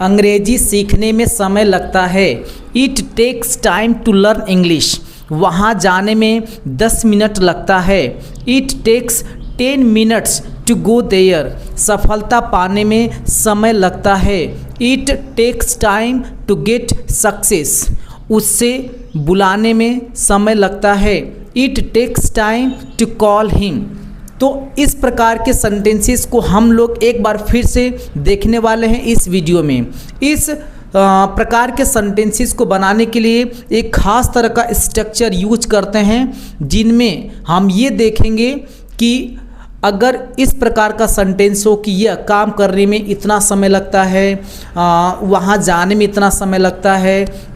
अंग्रेजी सीखने में समय लगता है। It takes time to learn English. वहाँ जाने में 10 मिनट लगता है। It takes 10 minutes to go there. सफलता पाने में समय लगता है। It takes time to get success. उससे बुलाने में समय लगता है। It takes time to call him. तो इस प्रकार के सेंटेंसेस को हम लोग एक बार फिर से देखने वाले हैं इस वीडियो में। इस प्रकार के सेंटेंसेस को बनाने के लिए एक ख़ास तरह का स्ट्रक्चर यूज करते हैं, जिनमें हम ये देखेंगे कि अगर इस प्रकार का सेंटेंस हो कि यह काम करने में इतना समय लगता है, वहाँ जाने में इतना समय लगता है,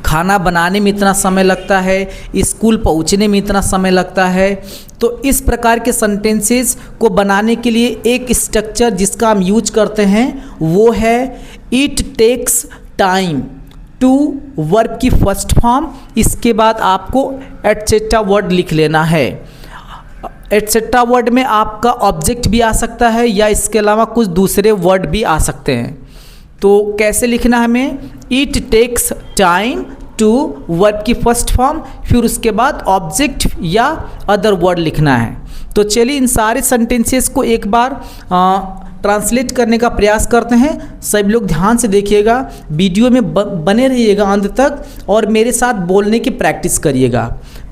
खाना बनाने में इतना समय लगता है, स्कूल पहुंचने में इतना समय लगता है, तो इस प्रकार के सेंटेंसेस को बनाने के लिए एक स्ट्रक्चर जिसका हम यूज करते हैं वो है it takes time to verb की फर्स्ट फॉर्म। इसके बाद आपको एटसेट्रा वर्ड लिख लेना है। एटसेट्रा वर्ड में आपका ऑब्जेक्ट भी आ सकता है या इसके अलावा कुछ दूसरे वर्ड भी आ सकते हैं। तो कैसे लिखना है हमें? It takes time to verb की फर्स्ट फॉर्म, फिर उसके बाद ऑब्जेक्ट या अदर वर्ड लिखना है। तो चलिए इन सारे सेंटेंसेस को एक बार ट्रांसलेट करने का प्रयास करते हैं। सभी लोग ध्यान से देखिएगा, वीडियो में बने रहिएगा अंत तक और मेरे साथ बोलने की प्रैक्टिस करिएगा।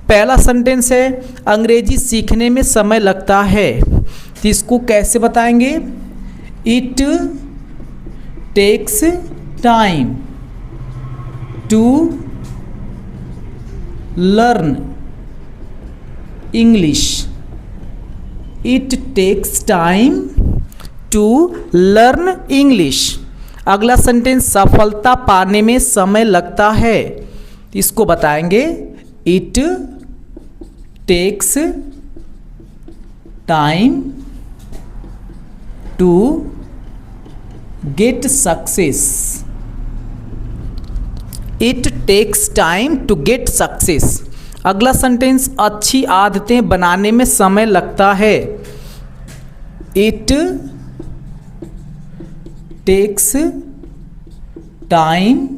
पहला सेंटेंस है अंग्रेजी सीखने में समय लगता है। तो इसको कैसे बताएंगे? It takes time to learn English. It takes time to learn English. अगला सेंटेंस सफलता पाने में समय लगता है। इसको बताएंगे it takes time to get success. It takes time to get success. अगला सेंटेंस अच्छी आदतें बनाने में समय लगता है। It takes time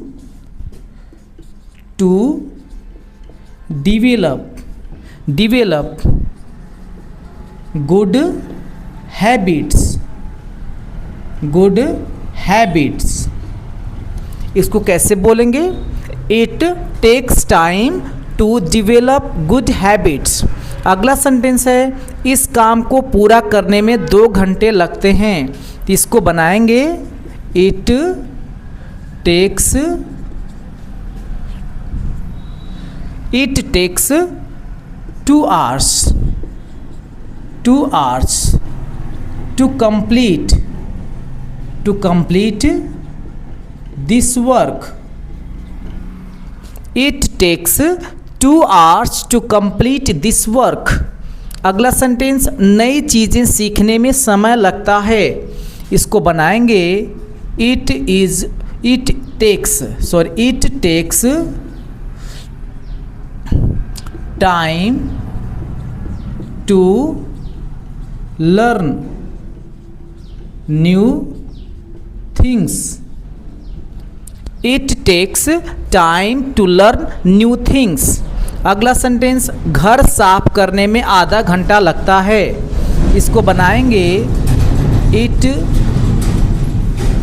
to develop good habits। इसको कैसे बोलेंगे? It takes time to develop good habits. अगला सेंटेंस है इस काम को पूरा करने में 2 घंटे लगते हैं। इसको बनाएंगे it takes 2 hours to complete this work। It takes 2 hours to complete this work। अगला सेंटेंस नई चीज़ें सीखने में समय लगता है। इसको बनाएंगे it takes time to learn new things. It takes time to learn new things. अगला सेंटेंस घर साफ करने में आधा घंटा लगता है। इसको बनाएंगे it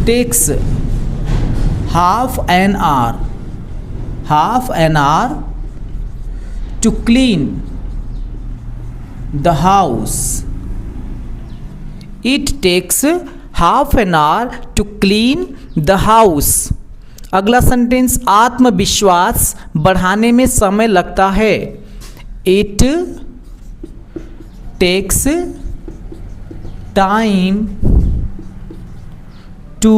takes half an hour to clean the house। It takes half an hour to clean the house। अगला सेंटेंस आत्मविश्वास बढ़ाने में समय लगता है। It takes time to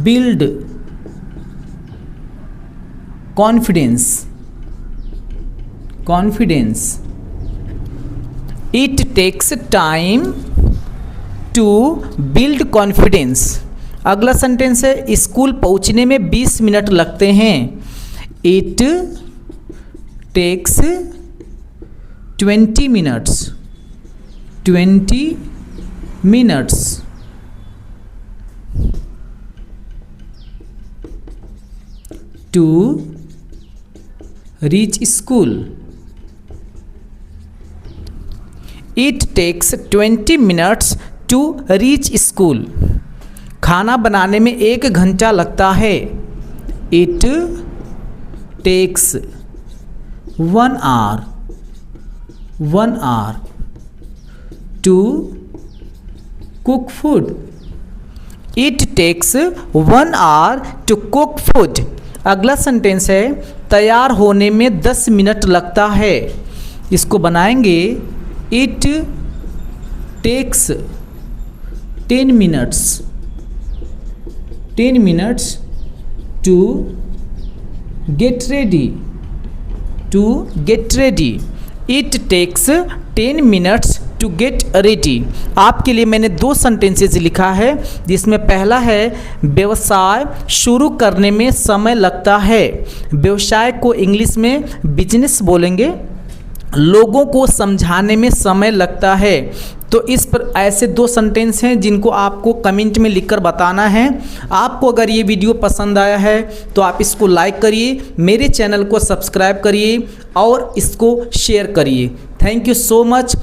build confidence। It takes time to build confidence। अगला sentence है school पहुंचने में 20 मिनट लगते हैं। It takes 20 minutes to reach school. It takes 20 minutes to reach school. खाना बनाने में 1 घंटा लगता है. It takes 1 hour to cook food. It takes 1 hour to cook food. अगला सेंटेंस है तैयार होने में 10 मिनट लगता है. इसको बनाएंगे It takes 10 minutes to get ready. It takes 10 minutes to get ready. आपके लिए मैंने 2 सेंटेंसेस लिखा है, जिसमें पहला है व्यवसाय शुरू करने में समय लगता है. व्यवसाय को इंग्लिश में बिजनेस बोलेंगे. लोगों को समझाने में समय लगता है. तो इस पर ऐसे 2 सेंटेंस हैं जिनको आपको कमेंट में लिखकर बताना है. आपको अगर ये वीडियो पसंद आया है तो आप इसको लाइक करिए, मेरे चैनल को सब्सक्राइब करिए और इसको शेयर करिए. Thank you so much.